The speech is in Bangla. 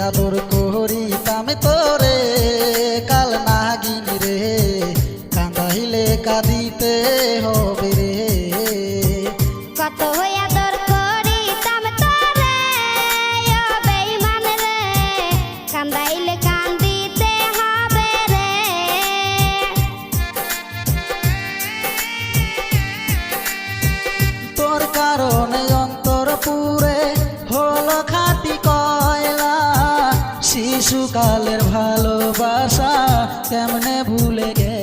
আদর করিতাম তোরে কাল নাগিন রে, কান্দাইলে কাঁদিতে হবে রে। কত আদর করিতাম তোরে ও বেঈমান রে, কান্দাইলে কান্দিতে হবে রে। তোর কারণে অন্তর পুরে হলো খাঁটি কয়লা, শিশুকালের ভালোবাসা কেমনে ভুলে গে